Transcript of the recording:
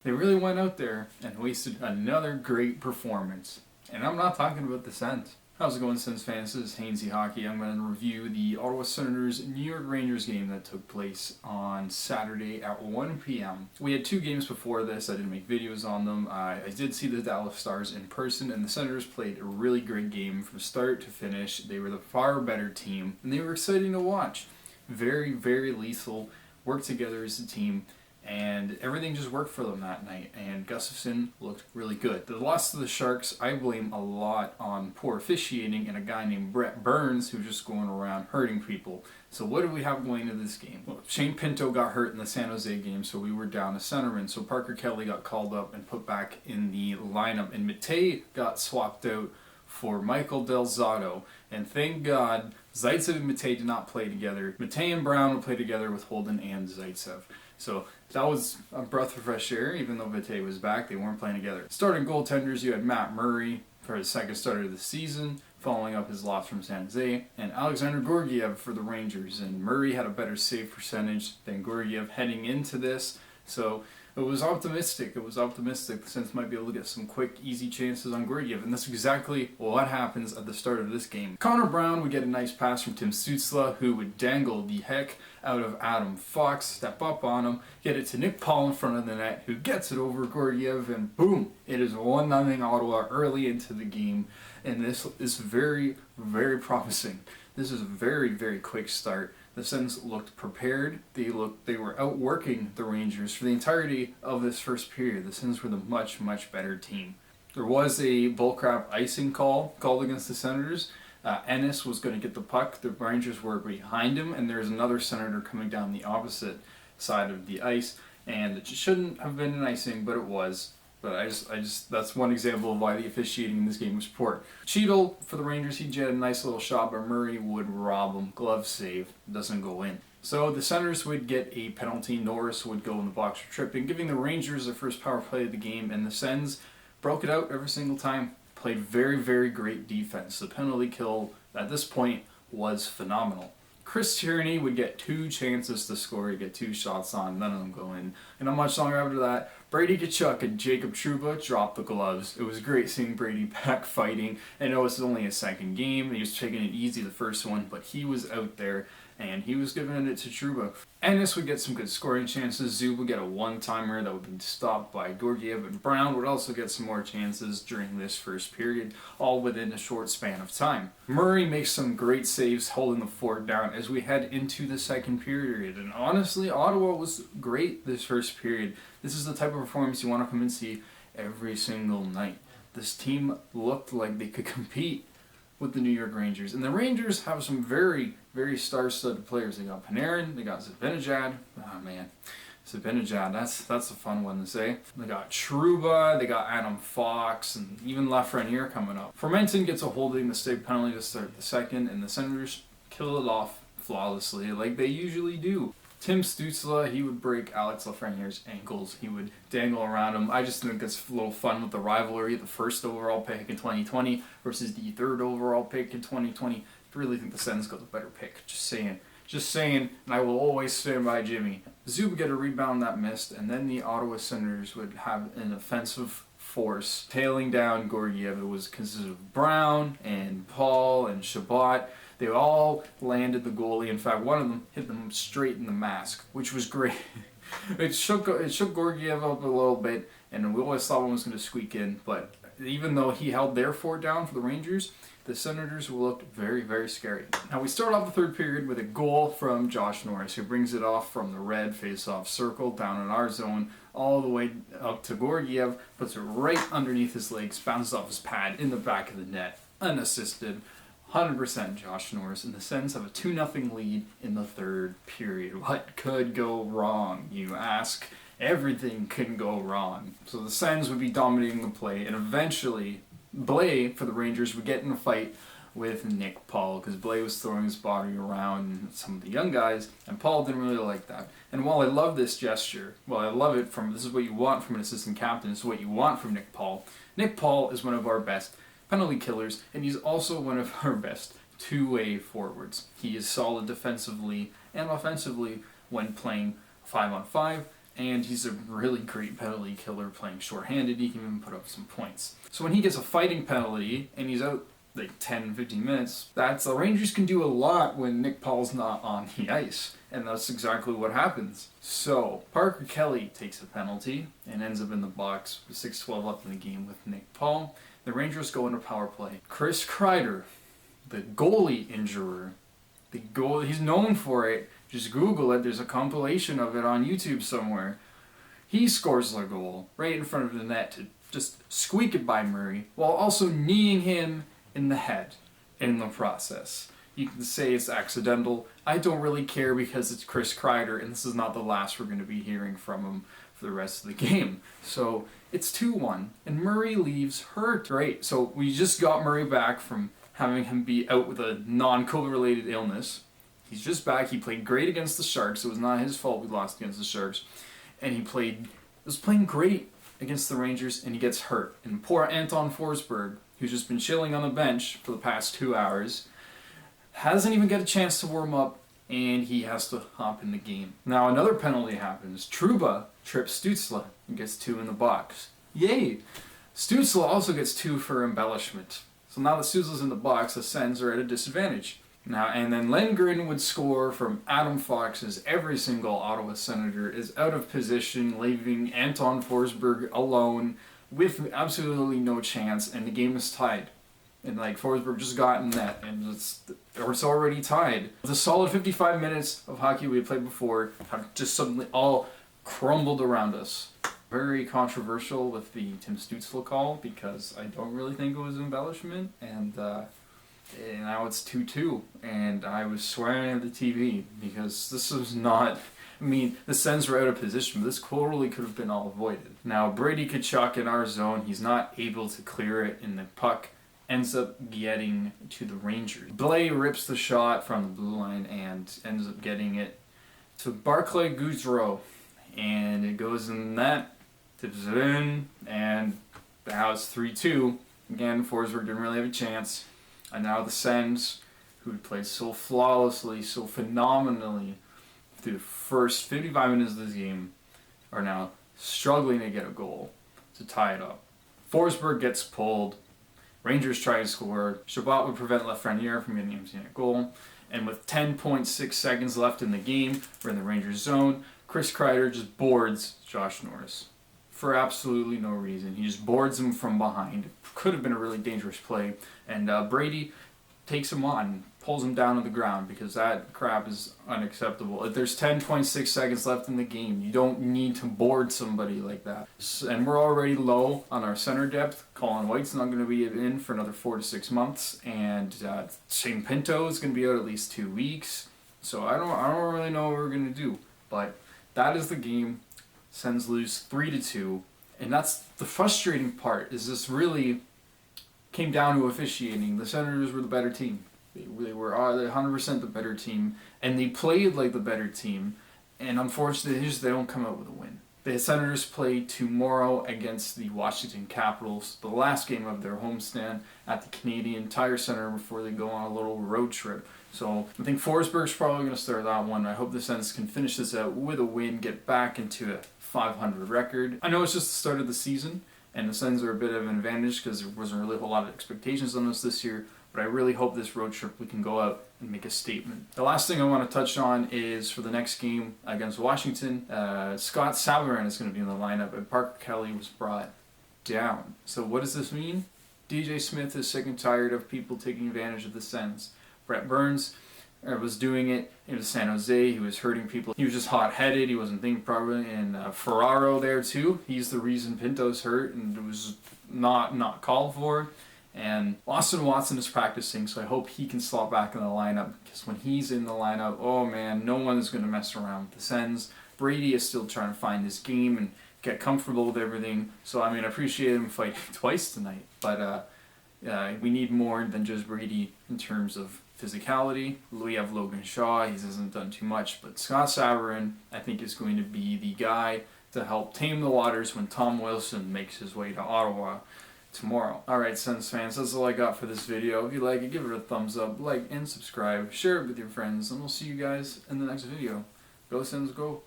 They really went out there and wasted another great performance. And I'm not talking about the Sens. How's it going, Sens fans? This is Hainsey Hockey. I'm going to review the Ottawa Senators New York Rangers game that took place on Saturday at 1 p.m. We had two games before this. I didn't make videos on them. I did see the Dallas Stars in person, and the Senators played a really great game from start to finish. They were the far better team, and they were exciting to watch. Very, very lethal, worked together as a team, and everything just worked for them that night, and Gustafsson looked really good. The loss to the Sharks, I blame a lot on poor officiating and a guy named Brett Burns who's just going around hurting people. So what do we have going into this game? Well, Shane Pinto got hurt in the San Jose game, so we were down a centerman, so Parker Kelly got called up and put back in the lineup, and Matei got swapped out for Michael Del Zotto, and thank God Zaitsev and Matei did not play together. Matei and Brown would play together with Holden and Zaitsev. So that was a breath of fresh air. Even though Matei was back, they weren't playing together. Starting goaltenders, you had Matt Murray for his second start of the season, following up his loss from San Jose, and Alexander Georgiev for the Rangers. And Murray had a better save percentage than Georgiev heading into this, so it was optimistic. The Sens might be able to get some quick, easy chances on Georgiev, and that's exactly what happens at the start of this game. Connor Brown would get a nice pass from Tim Stützle, who would dangle the heck out of Adam Fox, step up on him, get it to Nick Paul in front of the net, who gets it over Georgiev, and boom! It is 1-0 Ottawa early into the game, and this is very, very promising. This is a very, very quick start. The Sens looked prepared. They were outworking the Rangers for the entirety of this first period. The Sens were the much, much better team. There was a bullcrap icing called against the Senators. Ennis was going to get the puck. The Rangers were behind him, and there's another Senator coming down the opposite side of the ice. And it shouldn't have been an icing, but it was. But I just that's one example of why the officiating in this game was poor. Cheadle for the Rangers, he had a nice little shot, but Murray would rob him. Glove save, doesn't go in. So the Senators would get a penalty. Norris would go in the box for tripping, giving the Rangers their first power play of the game, and the Sens broke it out every single time. Played very, very great defense. The penalty kill at this point was phenomenal. Chris Tierney would get two chances to score. He'd get two shots on, none of them go in. And not much longer after that, Brady Tkachuk and Jacob Trouba dropped the gloves. It was great seeing Brady back fighting. I know it's only his second game. He was taking it easy the first one, but he was out there and he was giving it to Trouba. Ennis would get some good scoring chances. Zub would get a one-timer that would be stopped by Georgiev, and Brown would also get some more chances during this first period, all within a short span of time. Murray makes some great saves holding the fort down as we head into the second period, and honestly, Ottawa was great this first period. This is the type of performance you want to come and see every single night. This team looked like they could compete with the New York Rangers. And the Rangers have some very, very star-studded players. They got Panarin, they got Zibanejad. Oh man, Zibanejad, that's a fun one to say. They got Trouba, they got Adam Fox, and even Lafreniere coming up. Formenton gets a holding mistake penalty to start the second, and the Senators kill it off flawlessly like they usually do. Tim Stützle, he would break Alex Lafreniere's ankles. He would dangle around him. I just think it's a little fun with the rivalry. The first overall pick in 2020 versus the third overall pick in 2020. I really think the Sens got the better pick. Just saying, and I will always stand by Jimmy. Zub would get a rebound that missed, and then the Ottawa Senators would have an offensive force tailing down Georgiev. It was consisted of Brown and Paul and Shabbat. They all landed the goalie. In fact, one of them hit them straight in the mask, which was great. It shook Georgiev up a little bit, and we always thought one was going to squeak in. But even though he held their fort down for the Rangers, the Senators looked very, very scary. Now we start off the third period with a goal from Josh Norris, who brings it off from the red face-off circle down in our zone, all the way up to Georgiev, puts it right underneath his legs, bounces off his pad in the back of the net, unassisted. 100% Josh Norris, and the Sens have a 2-0 lead in the third period. What could go wrong, you ask? Everything can go wrong. So the Sens would be dominating the play, and eventually Blais for the Rangers would get in a fight with Nick Paul, because Blais was throwing his body around some of the young guys, and Paul didn't really like that. And while I love this gesture, this is what you want from an assistant captain, this is what you want from Nick Paul. Nick Paul is one of our best penalty killers, and he's also one of our best two-way forwards. He is solid defensively and offensively when playing 5-on-5, and he's a really great penalty killer playing shorthanded. He can even put up some points. So when he gets a fighting penalty and he's out like 10, 15 minutes, that's the Rangers can do a lot when Nick Paul's not on the ice. And that's exactly what happens. So Parker Kelly takes a penalty and ends up in the box with 6:12 left in the game with Nick Paul. The Rangers go into power play. Chris Kreider, the goalie injurer, he's known for it. Just Google it. There's a compilation of it on YouTube somewhere. He scores the goal right in front of the net to just squeak it by Murray, while also kneeing him in the head in the process. You can say it's accidental. I don't really care because it's Chris Kreider, and this is not the last we're going to be hearing from him for the rest of the game. So it's 2-1, and Murray leaves hurt. Right, so we just got Murray back from having him be out with a non-COVID related illness. He's just back. He played great against the Sharks. It was not his fault we lost against the Sharks. And he was playing great against the Rangers, and he gets hurt. And poor Anton Forsberg, who's just been chilling on the bench for the past 2 hours, hasn't even got a chance to warm up, and he has to hop in the game. Now another penalty happens. Trouba trips Stützle and gets 2 in the box. Yay! Stützle also gets 2 for embellishment. So now that Stützle's in the box, the Sens are at a disadvantage. Now, and then Lindgren would score from Adam Fox as every single Ottawa Senator is out of position, leaving Anton Forsberg alone with absolutely no chance, and the game is tied. And Forsberg just got in net, and it's already tied. The solid 55 minutes of hockey we had played before have just suddenly all crumbled around us. Very controversial with the Tim Stützle call, because I don't really think it was embellishment, and now it's 2-2, and I was swearing at the TV because this was not. I mean, the Sens were out of position, but this totally could have been all avoided. Now Brady Tkachuk in our zone, he's not able to clear it, and the puck ends up getting to the Rangers. Blais rips the shot from the blue line and ends up getting it to Barclay Goodrow, and it goes in the net, tips it in, and now it's 3-2. Again, Forsberg didn't really have a chance. And now the Sens, who had played so flawlessly, so phenomenally through the first 55 minutes of this game, are now struggling to get a goal to tie it up. Forsberg gets pulled. Rangers try to score. Chabot would prevent Lafreniere from getting empty net goal. And with 10.6 seconds left in the game, we're in the Rangers zone. Chris Kreider just boards Josh Norris for absolutely no reason. He just boards him from behind. Could have been a really dangerous play. And Brady takes him on, pulls him down to the ground, because that crap is unacceptable. If there's 10.6 seconds left in the game, you don't need to board somebody like that. And we're already low on our center depth. Colin White's not going to be in for another 4 to 6 months, and Shane Pinto is going to be out at least 2 weeks. So I don't really know what we're going to do. But that is the game. Sens lose 3-2, and that's the frustrating part. Is this really came down to officiating? The Senators were the better team. They were 100% the better team, and they played like the better team. And unfortunately, they don't come out with a win. The Senators play tomorrow against the Washington Capitals, the last game of their homestand at the Canadian Tire Center before they go on a little road trip. So I think Forsberg's probably going to start that one. I hope the Sens can finish this out with a win, get back into a 500 record. I know it's just the start of the season, and the Sens are a bit of an advantage because there wasn't really a whole lot of expectations on us this year, but I really hope this road trip we can go out and make a statement. The last thing I want to touch on is for the next game against Washington, Scott Savarin is going to be in the lineup, and Parker Kelly was brought down. So what does this mean? DJ Smith is sick and tired of people taking advantage of the Sens. Brett Burns was doing it in San Jose. He was hurting people. He was just hot-headed. He wasn't thinking properly. And Ferraro there too. He's the reason Pinto's hurt, and it was not called for. And Austin Watson is practicing, so I hope he can slot back in the lineup, because when he's in the lineup, oh man, no one is going to mess around with the Sens. Brady is still trying to find his game and get comfortable with everything. So I appreciate him fighting twice tonight, but we need more than just Brady in terms of physicality. We have Logan Shaw. He hasn't done too much, but Scott Savarin, I think, is going to be the guy to help tame the waters when Tom Wilson makes his way to Ottawa tomorrow. Alright, Sens fans, that's all I got for this video. If you like it, give it a thumbs up, like and subscribe, share it with your friends, and we'll see you guys in the next video. Go Sens, go!